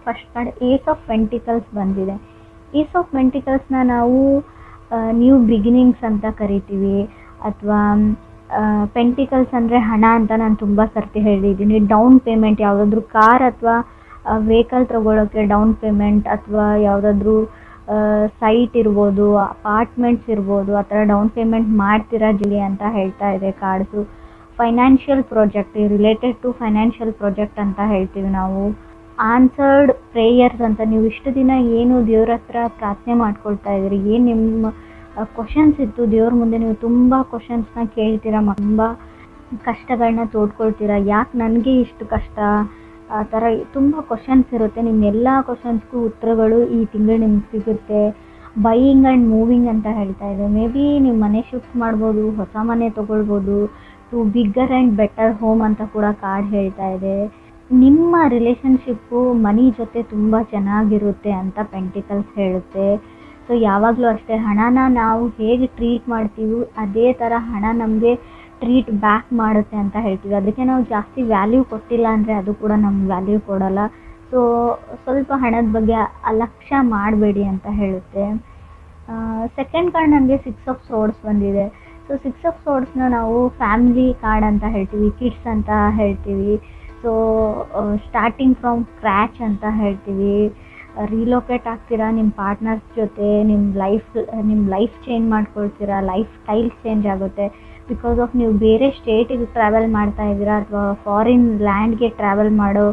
First card ace of pentacles ಬಂದಿದೆ. Ace of ಪೆಂಟಿಕಲ್ಸ್ನ ನಾವು new beginnings ಅಂತ ಕರಿತೀವಿ, ಅಥವಾ ಪೆಂಟಿಕಲ್ಸ್ ಅಂದರೆ ಹಣ ಅಂತ ನಾನು ತುಂಬ ಸರ್ತಿ ಹೇಳಿದ್ದೀನಿ. ಡೌನ್ ಪೇಮೆಂಟ್, ಯಾವುದಾದ್ರೂ ಕಾರ್ ಅಥವಾ ವೆಹಿಕಲ್ ತೊಗೊಳೋಕ್ಕೆ ಡೌನ್ ಪೇಮೆಂಟ್, ಅಥವಾ ಯಾವುದಾದ್ರೂ ಸೈಟ್ ಇರ್ಬೋದು, ಅಪಾರ್ಟ್ಮೆಂಟ್ಸ್ ಇರ್ಬೋದು, ಆ ಥರ ಡೌನ್ ಪೇಮೆಂಟ್ ಮಾಡ್ತೀರಾ ಜಿಲಿ ಅಂತ ಹೇಳ್ತಾ ಇದೆ cards. Financial project, related to financial project ಅಂತ ಹೇಳ್ತೀವಿ ನಾವು. ಆನ್ಸರ್ಡ್ ಪ್ರೇಯರ್ಸ್ ಅಂತ, ನೀವು ಇಷ್ಟು ದಿನ ಏನು ದೇವ್ರ ಹತ್ರ ಪ್ರಾರ್ಥನೆ ಮಾಡ್ಕೊಳ್ತಾ ಇದ್ದೀರಿ, ಏನು ನಿಮ್ಮ ಕ್ವಶನ್ಸ್ ಇತ್ತು ದೇವ್ರ ಮುಂದೆ, ನೀವು ತುಂಬ ಕ್ವಶನ್ಸ್ನ ಕೇಳ್ತೀರಾ, ತುಂಬ ಕಷ್ಟಗಳನ್ನ ತೋಡ್ಕೊಳ್ತೀರಾ, ಯಾಕೆ ನನಗೆ ಇಷ್ಟು ಕಷ್ಟ, ಆ ಥರ ತುಂಬ ಕ್ವಶನ್ಸ್ ಇರುತ್ತೆ. ನಿಮ್ಮ ಎಲ್ಲ ಕ್ವಶನ್ಸ್ಗೂ ಉತ್ತರಗಳು ಈ ತಿಂಗಳು ನಿಮ್ಗೆ ಸಿಗುತ್ತೆ. ಬೈಯಿಂಗ್ ಆ್ಯಂಡ್ ಮೂವಿಂಗ್ ಅಂತ ಹೇಳ್ತಾ ಇದೆ. ಮೇ ಬಿ ನೀವು ಮನೆ ಶಿಫ್ಟ್ ಮಾಡ್ಬೋದು, ಹೊಸ ಮನೆ ತೊಗೊಳ್ಬೋದು, to bigger and better home ಅಂತ ಕೂಡ ಕಾರ್ಡ್ ಹೇಳ್ತಾ ಇದೆ. ನಿಮ್ಮ ರಿಲೇಷನ್ಶಿಪ್ಪು ಮನಿ ಜೊತೆ ತುಂಬ ಚೆನ್ನಾಗಿರುತ್ತೆ ಅಂತ ಪೆಂಟಿಕಲ್ಸ್ ಹೇಳುತ್ತೆ. ಸೊ ಯಾವಾಗಲೂ ಅಷ್ಟೇ, ಹಣನ ನಾವು ಹೇಗೆ ಟ್ರೀಟ್ ಮಾಡ್ತೀವಿ ಅದೇ ಥರ ಹಣ ನಮಗೆ ಟ್ರೀಟ್ ಬ್ಯಾಕ್ ಮಾಡುತ್ತೆ ಅಂತ ಹೇಳ್ತೀವಿ. ಅದಕ್ಕೆ ನಾವು ಜಾಸ್ತಿ ವ್ಯಾಲ್ಯೂ ಕೊಟ್ಟಿಲ್ಲ ಅಂದರೆ ಅದು ಕೂಡ ನಮ್ಗೆ ವ್ಯಾಲ್ಯೂ ಕೊಡೋಲ್ಲ. ಸೊ ಸ್ವಲ್ಪ ಹಣದ ಬಗ್ಗೆ ಅಲಕ್ಷ್ಯ ಮಾಡಬೇಡಿ ಅಂತ ಹೇಳುತ್ತೆ. ಸೆಕೆಂಡ್ ಕಾರ್ಡ್ ನನಗೆ 6 ಆಫ್ ಸೋರ್ಡ್ಸ್ ಬಂದಿದೆ. ಸೊ 6 ಆಫ್ ಸೋರ್ಡ್ಸ್ನ ನಾವು ಫ್ಯಾಮಿಲಿ ಕಾರ್ಡ್ ಅಂತ ಹೇಳ್ತೀವಿ, ಕಿಡ್ಸ್ ಅಂತ ಹೇಳ್ತೀವಿ, ಸೊ ಸ್ಟಾರ್ಟಿಂಗ್ ಫ್ರಮ್ ಸ್ಕ್ರ್ಯಾಚ್ ಅಂತ ಹೇಳ್ತೀವಿ. ರಿಲೋಕೇಟ್ ಆಗ್ತೀರಾ ನಿಮ್ಮ ಪಾರ್ಟ್ನರ್ಸ್ ಜೊತೆ, ನಿಮ್ಮ ಲೈಫ್ ಚೇಂಜ್ ಮಾಡ್ಕೊಳ್ತೀರಾ, ಲೈಫ್ ಸ್ಟೈಲ್ ಚೇಂಜ್ ಆಗುತ್ತೆ. ಬಿಕಾಸ್ ಆಫ್ ನೀವು ಬೇರೆ ಸ್ಟೇಟಿಗೆ ಟ್ರಾವೆಲ್ ಮಾಡ್ತಾ ಇದ್ದೀರಾ, ಅಥವಾ ಫಾರಿನ್ ಲ್ಯಾಂಡ್ಗೆ ಟ್ರಾವೆಲ್ ಮಾಡೋ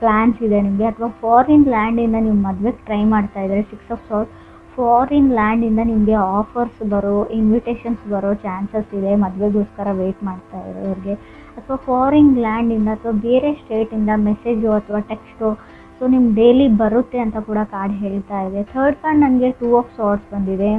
ಪ್ಲ್ಯಾನ್ಸ್ ಇದೆ ನಿಮಗೆ, ಅಥವಾ ಫಾರಿನ್ ಲ್ಯಾಂಡಿಂದ ನೀವು ಮದುವೆಗೆ ಟ್ರೈ ಮಾಡ್ತಾ ಇದ್ದಾರೆ. 6 ಆಫ್ ಸೋರ್ಡ್ಸ್, ಫಾರಿನ್ ಲ್ಯಾಂಡಿಂದ ನಿಮಗೆ ಆಫರ್ಸ್ ಬರೋ, ಇನ್ವಿಟೇಷನ್ಸ್ ಬರೋ ಚಾನ್ಸಸ್ ಇದೆ ಮದುವೆಗೋಸ್ಕರ ವೆಯ್ಟ್ ಮಾಡ್ತಾ ಇರೋರಿಗೆ. ಅಥವಾ ಫಾರಿನ್ ಲ್ಯಾಂಡಿಂದ ಅಥವಾ ಬೇರೆ ಸ್ಟೇಟಿಂದ ಮೆಸೇಜು ಅಥವಾ ಟೆಕ್ಸ್ಟು ಸೊ ನಿಮ್ಗೆ ಡೈಲಿ ಬರುತ್ತೆ ಅಂತ ಕೂಡ ಕಾರ್ಡ್ ಹೇಳ್ತಾ ಇದೆ. ಥರ್ಡ್ ಕಾರ್ಡ್ ನನಗೆ 2 ಆಫ್ ಸೋರ್ಡ್ಸ್ ಬಂದಿದೆ.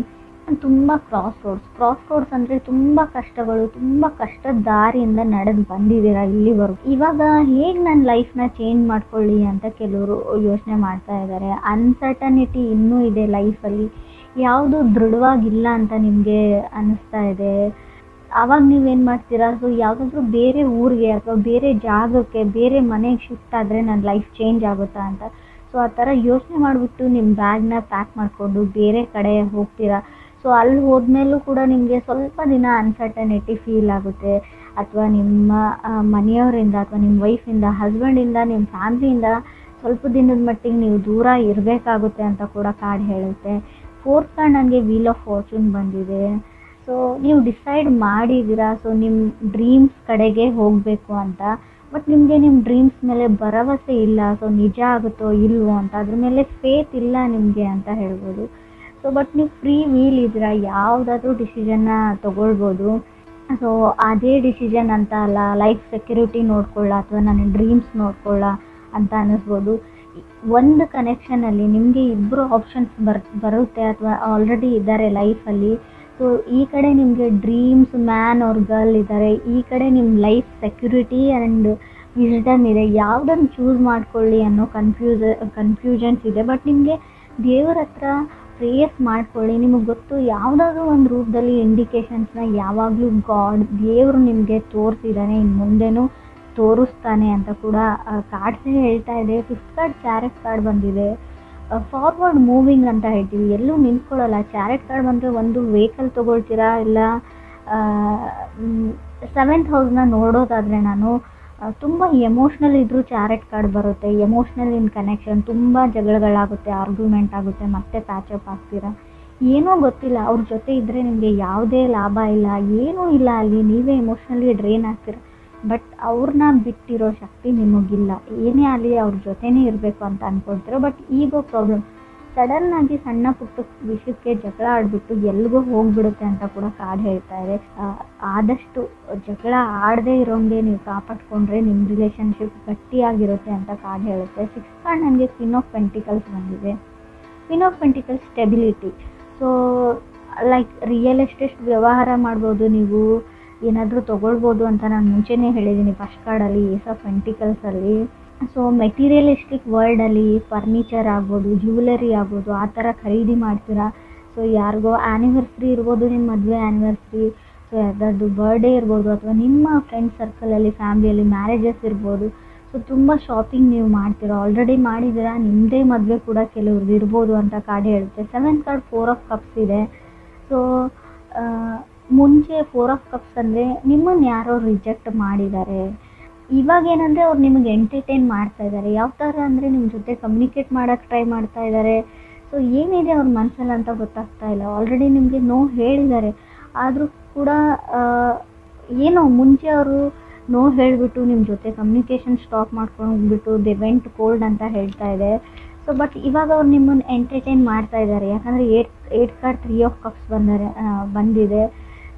ತುಂಬ ಕ್ರಾಸ್ ರೋಡ್ಸ್ ಅಂದರೆ ತುಂಬ ಕಷ್ಟಗಳು, ತುಂಬ ಕಷ್ಟದ ದಾರಿಯಿಂದ ನಡೆದು ಬಂದಿದ್ದೀರಾ ಇಲ್ಲಿವರೆಗೂ. ಇವಾಗ ಹೇಗೆ ನನ್ನ ಲೈಫ್ನ ಚೇಂಜ್ ಮಾಡ್ಕೊಳ್ಳಿ ಅಂತ ಕೆಲವರು ಯೋಚನೆ ಮಾಡ್ತಾ ಇದ್ದಾರೆ. ಅನ್ಸರ್ಟನಿಟಿ ಇನ್ನೂ ಇದೆ ಲೈಫಲ್ಲಿ, ಯಾವುದು ದೃಢವಾಗಿಲ್ಲ ಅಂತ ನಿಮಗೆ ಅನ್ನಿಸ್ತಾ ಇದೆ. ಆವಾಗ ನೀವೇನು ಮಾಡ್ತೀರಾ, ಸೊ ಯಾವುದಾದ್ರೂ ಬೇರೆ ಊರಿಗೆ ಅಥವಾ ಬೇರೆ ಜಾಗಕ್ಕೆ, ಬೇರೆ ಮನೆಗೆ ಶಿಫ್ಟ್ ಆದರೆ ನನ್ನ ಲೈಫ್ ಚೇಂಜ್ ಆಗುತ್ತಾ ಅಂತ. ಸೊ ಆ ಥರ ಯೋಚನೆ ಮಾಡಿಬಿಟ್ಟು ನಿಮ್ಮ ಬ್ಯಾಗ್ನ ಪ್ಯಾಕ್ ಮಾಡಿಕೊಂಡು ಬೇರೆ ಕಡೆ ಹೋಗ್ತೀರಾ. ಸೊ ಅಲ್ಲಿ ಹೋದ್ಮೇಲೂ ಕೂಡ ನಿಮಗೆ ಸ್ವಲ್ಪ ದಿನ ಅನ್ಸರ್ಟನಿಟಿ ಫೀಲ್ ಆಗುತ್ತೆ, ಅಥವಾ ನಿಮ್ಮ ಮನೆಯವರಿಂದ ಅಥವಾ ನಿಮ್ಮ ವೈಫಿಂದ, ಹಸ್ಬೆಂಡಿಂದ, ನಿಮ್ಮ ಫ್ಯಾಮ್ಲಿಯಿಂದ ಸ್ವಲ್ಪ ದಿನದ ಮಟ್ಟಿಗೆ ನೀವು ದೂರ ಇರಬೇಕಾಗುತ್ತೆ ಅಂತ ಕೂಡ ಕಾರ್ಡ್ ಹೇಳುತ್ತೆ. ಫೋರ್ತ್ ಕಾರ್ಡ್ ನನಗೆ ವೀಲ್ ಆಫ್ ಫಾರ್ಚೂನ್ ಬಂದಿದೆ. ಸೊ ನೀವು ಡಿಸೈಡ್ ಮಾಡಿದ್ದೀರಾ, ಸೊ ನಿಮ್ಮ ಡ್ರೀಮ್ಸ್ ಕಡೆಗೆ ಹೋಗಬೇಕು ಅಂತ, ಬಟ್ ನಿಮಗೆ ನಿಮ್ಮ ಡ್ರೀಮ್ಸ್ ಮೇಲೆ ಭರವಸೆ ಇಲ್ಲ, ಸೊ ನಿಜ ಆಗುತ್ತೋ ಇಲ್ವೋ ಅಂತ, ಅದ್ರ ಮೇಲೆ ಫೇತ್ ಇಲ್ಲ ನಿಮಗೆ ಅಂತ ಹೇಳ್ಬೋದು. ಸೊ ಬಟ್ ನೀವು ಫ್ರೀ ವೀಲ್ ಇದ್ದೀರಾ, ಯಾವುದಾದ್ರೂ ಡಿಸಿಷನ್ನ ತೊಗೊಳ್ಬೋದು. ಸೊ ಅದೇ ಡಿಸಿಷನ್ ಅಂತ ಅಲ್ಲ, ಲೈಫ್ ಸೆಕ್ಯೂರಿಟಿ ನೋಡ್ಕೊಳ್ಳ ಅಥವಾ ನನ್ನ ಡ್ರೀಮ್ಸ್ ನೋಡ್ಕೊಳ್ಳ ಅಂತ ಅನ್ನಿಸ್ಬೋದು. ಒಂದು ಕನೆಕ್ಷನಲ್ಲಿ ನಿಮಗೆ ಇಬ್ಬರು ಆಪ್ಷನ್ಸ್ ಬರುತ್ತೆ ಅಥವಾ ಆಲ್ರೆಡಿ ಇದ್ದಾರೆ ಲೈಫಲ್ಲಿ. ಸೊ ಈ ಕಡೆ ನಿಮಗೆ ಡ್ರೀಮ್ಸ್ ಮ್ಯಾನ್ ಆರ್ ಗರ್ಲ್ ಇದ್ದಾರೆ, ಈ ಕಡೆ ನಿಮ್ಮ ಲೈಫ್ ಸೆಕ್ಯೂರಿಟಿ ಆ್ಯಂಡ್ ವಿಸ್ಡಮ್ ಇದೆ. ಯಾವುದನ್ನು ಚೂಸ್ ಮಾಡ್ಕೊಳ್ಳಿ ಅನ್ನೋ ಕನ್ಫ್ಯೂಷನ್ಸ್ ಇದೆ. ಬಟ್ ನಿಮಗೆ ದೇವ್ರ ಹತ್ರ ಪ್ರೇಯರ್ಸ್ ಮಾಡ್ಕೊಳ್ಳಿ. ನಿಮಗೆ ಗೊತ್ತು, ಯಾವುದಾದ್ರೂ ಒಂದು ರೂಪದಲ್ಲಿ ಇಂಡಿಕೇಶನ್ಸ್ನ ಯಾವಾಗಲೂ ದೇವರು ನಿಮಗೆ ತೋರಿಸಿದ್ದಾನೆ, ಇನ್ನು ಮುಂದೆನೂ ತೋರಿಸ್ತಾನೆ ಅಂತ ಕೂಡ ಕಾರ್ಡ್ಸೇ ಹೇಳ್ತಾ ಇದೆ. 5th ಕಾರ್ಡ್ ಚಾರೆಟ್ ಕಾರ್ಡ್ ಬಂದಿದೆ. ಫಾರ್ವರ್ಡ್ ಮೂವಿಂಗ್ ಅಂತ ಹೇಳ್ತೀವಿ, ಎಲ್ಲೂ ನಿಂತ್ಕೊಳ್ಳಲ್ಲ. ಚಾರೆಟ್ ಕಾರ್ಡ್ ಬಂದರೆ ಒಂದು ವೆಹಿಕಲ್ ತೊಗೊಳ್ತೀರಾ, ಇಲ್ಲ 7th ಹೌಸ್ನ ನೋಡೋದಾದರೆ ನಾನು ತುಂಬ ಎಮೋಷ್ನಲ್ ಇದ್ದರೂ ಚಾರೆಟ್ ಕಾರ್ಡ್ ಬರುತ್ತೆ. ಎಮೋಷ್ನಲ್ ಇನ್ ಕನೆಕ್ಷನ್, ತುಂಬ ಜಗಳಗಳಾಗುತ್ತೆ, ಆರ್ಗ್ಯುಮೆಂಟ್ ಆಗುತ್ತೆ, ಮತ್ತೆ ಪ್ಯಾಚಪ್ ಆಗ್ತೀರಾ. ಏನೋ ಗೊತ್ತಿಲ್ಲ, ಅವ್ರ ಜೊತೆ ಇದ್ದರೆ ನಿಮಗೆ ಯಾವುದೇ ಲಾಭ ಇಲ್ಲ, ಏನೂ ಇಲ್ಲ, ಅಲ್ಲಿ ನೀವೇ ಎಮೋಷ್ನಲಿ ಡ್ರೈನ್ ಆಗ್ತೀರ. ಬಟ್ ಅವ್ರನ್ನ ಬಿಟ್ಟಿರೋ ಶಕ್ತಿ ನಿಮಗಿಲ್ಲ. ಏನೇ ಆಗಲಿ ಅವ್ರ ಜೊತೆನೇ ಇರಬೇಕು ಅಂತ ಅಂದ್ಕೊಳ್ತೀರ. ಬಟ್ ಈಗೋ ಪ್ರಾಬ್ಲಮ್, ಸಡನ್ನಾಗಿ ಸಣ್ಣ ಪುಟ್ಟ ವಿಷಯಕ್ಕೆ ಜಗಳ ಆಡಿಬಿಟ್ಟು ಎಲ್ಲಿಗೋ ಹೋಗ್ಬಿಡುತ್ತೆ ಅಂತ ಕೂಡ ಕಾರ್ಡ್ ಹೇಳ್ತಾ ಇದೆ. ಆದಷ್ಟು ಜಗಳ ಆಡದೇ ಇರೋಂಗೆ ನೀವು ಕಾಪಾಡ್ಕೊಂಡ್ರೆ ನಿಮ್ಮ ರಿಲೇಷನ್ಶಿಪ್ ಗಟ್ಟಿಯಾಗಿರುತ್ತೆ ಅಂತ ಕಾರ್ಡ್ ಹೇಳುತ್ತೆ. 6th ಕಾರ್ಡ್ ನನಗೆ ಕ್ವೀನ್ ಆಫ್ ಪೆಂಟಿಕಲ್ಸ್ ಬಂದಿದೆ. Queen of pentacles stability. So like real estate ವ್ಯವಹಾರ ಮಾಡ್ಬೋದು, ನೀವು ಏನಾದರೂ ತೊಗೊಳ್ಬೋದು ಅಂತ ನಾನು ಮುಂಚೆನೇ ಹೇಳಿದ್ದೀನಿ ಫಸ್ಟ್ ಕಾರ್ಡಲ್ಲಿ, ಏಸ್ ಆಫ್ ಪೆಂಟಿಕಲ್ಸಲ್ಲಿ. ಸೊ ಮೆಟೀರಿಯಲಿಸ್ಟಿಕ್ ವರ್ಲ್ಡಲ್ಲಿ ಫರ್ನಿಚರ್ ಆಗ್ಬೋದು, ಜ್ಯುವೆಲರಿ ಆಗ್ಬೋದು, ಆ ಥರ ಖರೀದಿ ಮಾಡ್ತೀರಾ. ಸೊ ಯಾರಿಗೋ ಆ್ಯನಿವರ್ಸ್ರಿ ಇರ್ಬೋದು, ನಿಮ್ಮ ಮದುವೆ ಆ್ಯನಿವರ್ಸ್ರಿ, ಸೊ ಯಾರ್ದಾದ್ರು ಬರ್ಡೇ ಇರ್ಬೋದು, ಅಥವಾ ನಿಮ್ಮ ಫ್ರೆಂಡ್ ಸರ್ಕಲಲ್ಲಿ ಫ್ಯಾಮ್ಲಿಯಲ್ಲಿ ಮ್ಯಾರೇಜಸ್ ಇರ್ಬೋದು. ಸೊ ತುಂಬ ಶಾಪಿಂಗ್ ನೀವು ಮಾಡ್ತೀರಾ, ಆಲ್ರೆಡಿ ಮಾಡಿದ್ದೀರಾ, ನಿಮ್ಮದೇ ಮದುವೆ ಕೂಡ ಕೆಲವ್ರದ್ದು ಇರ್ಬೋದು ಅಂತ ಕಾರ್ಡ್ ಹೇಳುತ್ತೆ. 7th ಕಾರ್ಡ್ 4 ಆಫ್ ಕಪ್ಸ್ ಇದೆ. ಸೊ ಮುಂಚೆ 4 ಆಫ್ ಕಪ್ಸ್ ಅಂದರೆ ನಿಮ್ಮನ್ನು ಯಾರೋ ರಿಜೆಕ್ಟ್ ಮಾಡಿದ್ದಾರೆ. ಇವಾಗ ಏನಂದರೆ ಅವ್ರು ನಿಮಗೆ ಎಂಟರ್ಟೈನ್ ಮಾಡ್ತಾ ಇದ್ದಾರೆ. ಯಾವ ಥರ ಅಂದರೆ ನಿಮ್ಮ ಜೊತೆ ಕಮ್ಯುನಿಕೇಟ್ ಮಾಡೋಕ್ಕೆ ಟ್ರೈ ಮಾಡ್ತಾ ಇದ್ದಾರೆ. ಸೊ ಏನಿದೆ ಅವ್ರ ಮನಸ್ಸಲ್ಲಿ ಅಂತ ಗೊತ್ತಾಗ್ತಾ ಇಲ್ಲ. ಆಲ್ರೆಡಿ ನಿಮಗೆ ನೋ ಹೇಳಿದ್ದಾರೆ, ಆದರೂ ಕೂಡ ಏನೋ ಮುಂಚೆ ಅವರು ನೋ ಹೇಳಿಬಿಟ್ಟು ನಿಮ್ಮ ಜೊತೆ ಕಮ್ಯುನಿಕೇಷನ್ ಸ್ಟಾಪ್ ಮಾಡ್ಕೊಂಡು ಹೋಗ್ಬಿಟ್ಟು ದೆ ವೆಂಟ್ ಕೋಲ್ಡ್ ಅಂತ ಹೇಳ್ತಾ ಇದೆ. ಸೊ ಬಟ್ ಇವಾಗ ಅವ್ರು ನಿಮ್ಮನ್ನು ಎಂಟರ್ಟೈನ್ ಮಾಡ್ತಾ ಇದ್ದಾರೆ. ಯಾಕಂದರೆ 8 ಕಾರ್ಡ್ 3 ಆಫ್ ಕಪ್ಸ್ ಬಂದಿದೆ.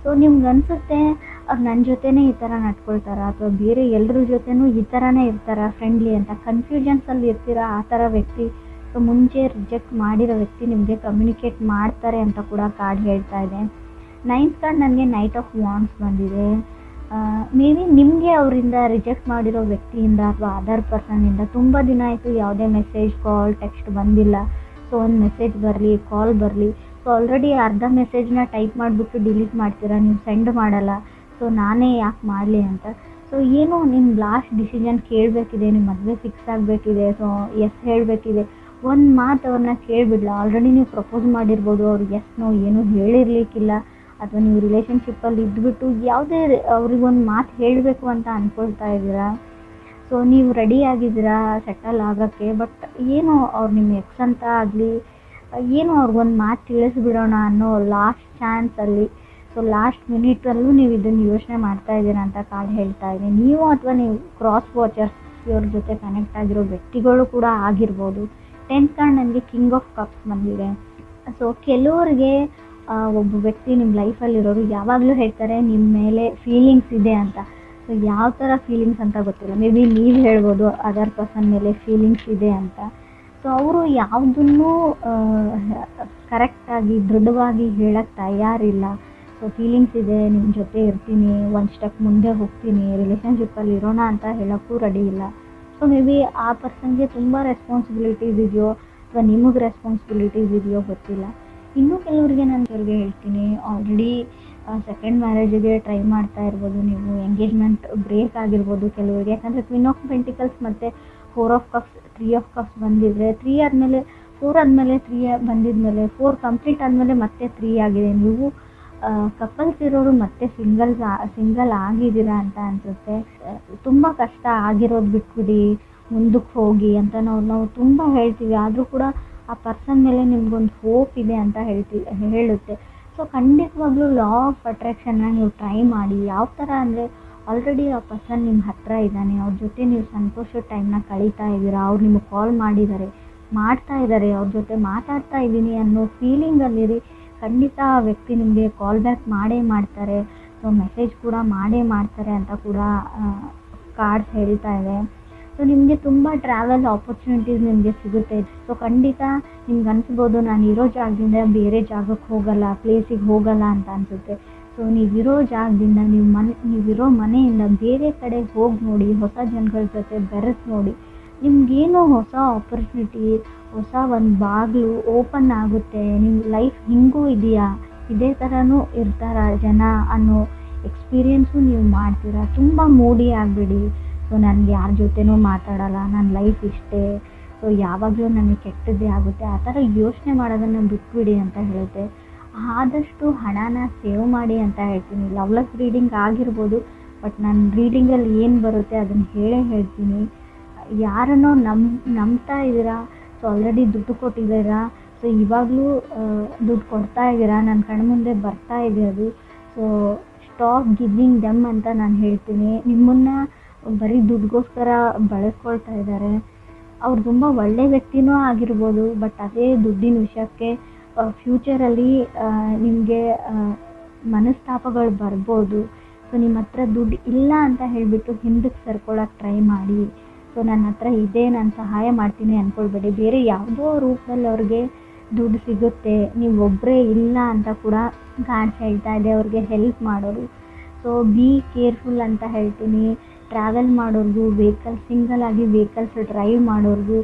ಸೊ ನಿಮ್ಗೆ ಅನಿಸುತ್ತೆ ಅವ್ರು ನನ್ನ ಜೊತೆನೇ ಈ ಥರ ನಡ್ಕೊಳ್ತಾರಾ ಅಥವಾ ಬೇರೆ ಎಲ್ಲರ ಜೊತೆನೂ ಈ ಥರನೇ ಇರ್ತಾರಾ ಫ್ರೆಂಡ್ಲಿ ಅಂತ ಕನ್ಫ್ಯೂಷನ್ಸಲ್ಲಿ ಇರ್ತೀರಾ ಆ ಥರ ವ್ಯಕ್ತಿ. ಸೊ ಮುಂಚೆ ರಿಜೆಕ್ಟ್ ಮಾಡಿರೋ ವ್ಯಕ್ತಿ ನಿಮಗೆ ಕಮ್ಯುನಿಕೇಟ್ ಮಾಡ್ತಾರೆ ಅಂತ ಕೂಡ ಕಾರ್ಡ್ ಹೇಳ್ತಾ ಇದೆ. 9th ಕಾರ್ಡ್ ನನಗೆ ನೈಟ್ ಆಫ್ ವಾಂಡ್ಸ್ ಬಂದಿದೆ. ಮೇ ಬಿ ನಿಮಗೆ ಅವರಿಂದ ರಿಜೆಕ್ಟ್ ಮಾಡಿರೋ ವ್ಯಕ್ತಿಯಿಂದ ಅಥವಾ ಅದರ್ ಪರ್ಸನ್ನಿಂದ ತುಂಬ ದಿನ ಆಯಿತು ಯಾವುದೇ ಮೆಸೇಜ್, ಕಾಲ್, ಟೆಕ್ಸ್ಟ್ ಬಂದಿಲ್ಲ. ಸೊ ಒಂದು ಮೆಸೇಜ್ ಬರಲಿ, ಕಾಲ್ ಬರಲಿ. ಸೊ ಆಲ್ರೆಡಿ ಅರ್ಧ ಮೆಸೇಜ್ನ ಟೈಪ್ ಮಾಡಿಬಿಟ್ಟು ಡಿಲೀಟ್ ಮಾಡ್ತೀರಾ, ನೀವು ಸೆಂಡ್ ಮಾಡಲ್ಲ. ಸೊ ನಾನೇ ಯಾಕೆ ಮಾಡಲಿ ಅಂತ. ಸೊ ಏನೋ ನಿಮ್ಮ ಲಾಸ್ಟ್ ಡಿಸಿಷನ್ ಕೇಳಬೇಕಿದೆ, ನಿಮ್ಮ ಮದುವೆ ಫಿಕ್ಸ್ ಆಗಬೇಕಿದೆ. ಸೊ ಎಸ್ ಹೇಳಬೇಕಿದೆ. ಒಂದು ಮಾತು ಅವ್ರನ್ನ ಕೇಳಿಬಿಡ್ಲ. ಆಲ್ರೆಡಿ ನೀವು ಪ್ರಪೋಸ್ ಮಾಡಿರ್ಬೋದು, ಅವ್ರಿಗೆ ಎಸ್ ನೋ ಏನೂ ಹೇಳಿರ್ಲಿಕ್ಕಿಲ್ಲ. ಅಥವಾ ನೀವು ರಿಲೇಷನ್ಶಿಪ್ಪಲ್ಲಿ ಇದ್ಬಿಟ್ಟು ಯಾವುದೇ ಅವ್ರಿಗೊಂದು ಮಾತು ಹೇಳಬೇಕು ಅಂತ ಅಂದ್ಕೊಳ್ತಾ ಇದ್ದೀರಾ. ಸೊ ನೀವು ರೆಡಿ ಆಗಿದ್ದೀರಾ ಸೆಟಲ್ ಆಗೋಕ್ಕೆ. ಬಟ್ ಏನೋ ಅವ್ರು ನಿಮ್ಮ ಎಕ್ಸ್ ಅಂತ ಆಗಲಿ ಏನೋ ಅವ್ರಿಗೊಂದು ಮಾತು ತಿಳಿಸ್ಬಿಡೋಣ ಅನ್ನೋ ಲಾಸ್ಟ್ ಚಾನ್ಸಲ್ಲಿ, ಸೊ ಲಾಸ್ಟ್ ಮಿನಿಟಲ್ಲೂ ನೀವು ಇದನ್ನು ಯೋಚನೆ ಮಾಡ್ತಾ ಇದ್ದೀರಾ ಅಂತ ಕಾರ್ಡ್ ಹೇಳ್ತಾ ಇದೆ. ನೀವು ಅಥವಾ ನೀವು ಕ್ರಾಸ್ ವಾಚರ್ಸ್ ಇವ್ರ ಜೊತೆ ಕನೆಕ್ಟ್ ಆಗಿರೋ ವ್ಯಕ್ತಿಗಳು ಕೂಡ ಆಗಿರ್ಬೋದು. 10th ಕಾರ್ಡ್ ನನಗೆ ಕಿಂಗ್ ಆಫ್ ಕಪ್ಸ್ ಬಂದಿದೆ. ಸೊ ಕೆಲವರಿಗೆ ಒಬ್ಬ ವ್ಯಕ್ತಿ ನಿಮ್ಮ ಲೈಫಲ್ಲಿರೋರು ಯಾವಾಗಲೂ ಹೇಳ್ತಾರೆ ನಿಮ್ಮ ಮೇಲೆ ಫೀಲಿಂಗ್ಸ್ ಇದೆ ಅಂತ. ಸೊ ಯಾವ ಥರ ಫೀಲಿಂಗ್ಸ್ ಅಂತ ಗೊತ್ತಿಲ್ಲ. ಮೇ ಬಿ ನೀವು ಹೇಳ್ಬೋದು ಅದರ್ ಪರ್ಸನ್ ಮೇಲೆ ಫೀಲಿಂಗ್ಸ್ ಇದೆ ಅಂತ. ಸೊ ಅವರು ಯಾವುದನ್ನೂ ಕರೆಕ್ಟಾಗಿ ದೃಢವಾಗಿ ಹೇಳೋಕ್ಕೆ ತಯಾರಿಲ್ಲ. ಸೊ ಫೀಲಿಂಗ್ಸ್ ಇದೆ, ನಿಮ್ಮ ಜೊತೆ ಇರ್ತೀನಿ, ಒಂದು ಸ್ಟೆಪ್ ಮುಂದೆ ಹೋಗ್ತೀನಿ, ರಿಲೇಷನ್ಶಿಪ್ಪಲ್ಲಿ ಇರೋಣ ಅಂತ ಹೇಳೋಕ್ಕೂ ರೆಡಿ ಇಲ್ಲ. ಸೊ ಮೇ ಬಿ ಆ ಪರ್ಸನ್ಗೆ ತುಂಬ ರೆಸ್ಪಾನ್ಸಿಬಿಲಿಟೀಸ್ ಇದೆಯೋ ಅಥವಾ ನಿಮಗೆ ರೆಸ್ಪಾನ್ಸಿಬಿಲಿಟೀಸ್ ಇದೆಯೋ ಗೊತ್ತಿಲ್ಲ. ಇನ್ನೂ ಕೆಲವರಿಗೆ ನಾನು ಅವ್ರಿಗೆ ಹೇಳ್ತೀನಿ, ಆಲ್ರೆಡಿ ಸೆಕೆಂಡ್ ಮ್ಯಾರೇಜಿಗೆ ಟ್ರೈ ಮಾಡ್ತಾ ಇರ್ಬೋದು ನೀವು. ಎಂಗೇಜ್ಮೆಂಟ್ ಬ್ರೇಕ್ ಆಗಿರ್ಬೋದು ಕೆಲವರಿಗೆ. ಯಾಕಂದರೆ ಕ್ವೀನ್ ಆಫ್ ಪೆಂಟಿಕಲ್ಸ್ ಮತ್ತು 4 ಆಫ್ ಕಪ್ಸ್ 3 ಆಫ್ ಕಪ್ಸ್ ಬಂದಿದ್ರೆ 3 ಆದಮೇಲೆ 4 ಆದಮೇಲೆ 3 ಬಂದಿದ್ಮೇಲೆ 4 ಕಂಪ್ಲೀಟ್ ಆದಮೇಲೆ ಮತ್ತೆ 3 ಆಗಿದೆ. ನೀವು ಕಪಲ್ಸ್ ಇರೋರು ಮತ್ತೆ ಸಿಂಗಲ್ ಆಗಿದ್ದೀರಾ ಅಂತ ಅನಿಸುತ್ತೆ. ತುಂಬ ಕಷ್ಟ ಆಗಿರೋದು ಬಿಟ್ಬಿಡಿ, ಮುಂದಕ್ಕೆ ಹೋಗಿ ಅಂತ ನಾವು ತುಂಬ ಹೇಳ್ತೀವಿ. ಆದರೂ ಕೂಡ ಆ ಪರ್ಸನ್ ಮೇಲೆ ನಿಮ್ಗೊಂದು ಹೋಪ್ ಇದೆ ಅಂತ ಹೇಳುತ್ತೆ. ಸೊ ಖಂಡಿತವಾಗ್ಲೂ ಲಾ ಆಫ್ ಅಟ್ರಾಕ್ಷನ್ನ ನೀವು ಟ್ರೈ ಮಾಡಿ. ಯಾವ ಥರ ಅಂದರೆ ಆಲ್ರೆಡಿ ಆ ಪರ್ಸನ್ ನಿಮ್ಮ ಹತ್ತಿರ ಇದ್ದಾನೆ, ಅವ್ರ ಜೊತೆ ನೀವು ಸಂತೋಷದ ಟೈಮ್ನ ಕಳೀತಾ ಇದ್ದೀರಾ. ಅವ್ರು ನಿಮಗೆ ಕಾಲ್ ಮಾಡಿದ್ದಾರೆ, ಮಾಡ್ತಾ ಇದ್ದಾರೆ, ಅವ್ರ ಜೊತೆ ಮಾತಾಡ್ತಾ ಇದ್ದೀನಿ ಅನ್ನೋ ಫೀಲಿಂಗಲ್ಲಿರಿ. ಖಂಡಿತ ಆ ವ್ಯಕ್ತಿ ನಿಮಗೆ ಕಾಲ್ ಬ್ಯಾಕ್ ಮಾಡೇ ಮಾಡ್ತಾರೆ. ಸೊ ಮೆಸೇಜ್ ಕೂಡ ಮಾಡೇ ಮಾಡ್ತಾರೆ ಅಂತ ಕೂಡ ಕಾರ್ಡ್ಸ್ ಹೇಳ್ತಾ ಇದೆ. ಸೊ ನಿಮಗೆ ತುಂಬ ಟ್ರಾವೆಲ್ ಆಪರ್ಚುನಿಟೀಸ್ ನಿಮಗೆ ಸಿಗುತ್ತೆ. ಸೊ ಖಂಡಿತ ನಿಮ್ಗೆ ಅನಿಸ್ಬೋದು ನಾನು ಇರೋ ಜಾಗದಿಂದ ಬೇರೆ ಜಾಗಕ್ಕೆ ಹೋಗಲ್ಲ, ಪ್ಲೇಸಿಗೆ ಹೋಗಲ್ಲ ಅಂತ ಅನಿಸುತ್ತೆ. ಸೊ ನೀವಿರೋ ಜಾಗದಿಂದ ನೀವಿರೋ ಮನೆಯಿಂದ ಬೇರೆ ಕಡೆ ಹೋಗಿ ನೋಡಿ, ಹೊಸ ಜನಗಳ ಜೊತೆ ಬೆರೆತು ನೋಡಿ. ನಿಮಗೇನೋ ಹೊಸ ಆಪರ್ಚುನಿಟಿ, ಹೊಸ ಒಂದು ಬಾಗಿಲು ಓಪನ್ ಆಗುತ್ತೆ. ನಿಮ್ಮ ಲೈಫ್ ಹಿಂಗೂ ಇದೆಯಾ, ಇದೇ ಥರನೂ ಇರ್ತಾರ ಜನ ಅನ್ನೋ ಎಕ್ಸ್ಪೀರಿಯೆನ್ಸು ನೀವು ಮಾಡ್ತೀರಾ. ತುಂಬ ಮೂಡಿ ಆಗಿಬಿಡಿ. ಸೊ ನನಗೆ ಯಾರ ಜೊತೆನೂ ಮಾತಾಡಲ್ಲ, ನನ್ನ ಲೈಫ್ ಇಷ್ಟೇ, ಸೊ ಯಾವಾಗಲೂ ನನಗೆ ಕೆಟ್ಟದ್ದೇ ಆಗುತ್ತೆ, ಆ ಥರ ಯೋಚನೆ ಮಾಡೋದನ್ನು ಬಿಟ್ಬಿಡಿ ಅಂತ ಹೇಳುತ್ತೆ. ಆದಷ್ಟು ಹಣನ ಸೇವ್ ಮಾಡಿ ಅಂತ ಹೇಳ್ತೀನಿ. ಲವ್ಲೆಸ್ ರೀಡಿಂಗ್ ಆಗಿರ್ಬೋದು, ಬಟ್ ನನ್ನ ರೀಡಿಂಗಲ್ಲಿ ಏನು ಬರುತ್ತೆ ಅದನ್ನು ಹೇಳ್ತೀನಿ. ಯಾರನ್ನೋ ನಂಬ್ತಾ ಇದ್ದೀರಾ, ಸೊ ಆಲ್ರೆಡಿ ದುಡ್ಡು ಕೊಟ್ಟಿದ್ದೀರಾ, ಸೊ ಇವಾಗಲೂ ದುಡ್ಡು ಕೊಡ್ತಾ ಇದ್ದೀರಾ, ನನ್ನ ಕಣ್ಮುಂದೆ ಬರ್ತಾ ಇದೆ ಅದು. ಸೊ ಸ್ಟಾಪ್ ಗಿವಿಂಗ್ ದೆಮ್ ಅಂತ ನಾನು ಹೇಳ್ತೀನಿ. ನಿಮ್ಮನ್ನು ಬರೀ ದುಡ್ಡಿಗೋಸ್ಕರ ಬಳಸ್ಕೊಳ್ತಾ ಇದ್ದಾರೆ. ಅವ್ರು ತುಂಬ ಒಳ್ಳೆ ವ್ಯಕ್ತಿನೂ ಆಗಿರ್ಬೋದು, ಬಟ್ ಅದೇ ದುಡ್ಡಿನ ವಿಷಯಕ್ಕೆ ಫ್ಯೂಚರಲ್ಲಿ ನಿಮಗೆ ಮನಸ್ತಾಪಗಳು ಬರ್ಬೋದು. ಸೊ ನಿಮ್ಮ ಹತ್ರ ದುಡ್ಡು ಇಲ್ಲ ಅಂತ ಹೇಳಿಬಿಟ್ಟು ಹಿಂದಕ್ಕೆ ಸರ್ಕೊಳ್ಳೋಕೆ ಟ್ರೈ ಮಾಡಿ. ಸೊ ನನ್ನ ಹತ್ರ ಇದೆ, ನಾನು ಸಹಾಯ ಮಾಡ್ತೀನಿ ಅಂದ್ಕೊಳ್ಬೇಡಿ. ಬೇರೆ ಯಾವುದೋ ರೂಪದಲ್ಲಿ ಅವ್ರಿಗೆ ದುಡ್ಡು ಸಿಗುತ್ತೆ, ನೀವು ಒಬ್ಬರೇ ಇಲ್ಲ ಅಂತ ಕೂಡ ಕಾರ್ಡ್ಸ್ ಹೇಳ್ತಾ ಇದೆ. ಅವ್ರಿಗೆ ಹೆಲ್ಪ್ ಮಾಡೋರು. ಸೊ ಬಿ ಕೇರ್ಫುಲ್ ಅಂತ ಹೇಳ್ತೀನಿ. ಟ್ರಾವೆಲ್ ಮಾಡೋರ್ಗು, ಸಿಂಗಲ್ ಆಗಿ ವೆಹಿಕಲ್ಸ್ ಡ್ರೈವ್ ಮಾಡೋರ್ಗು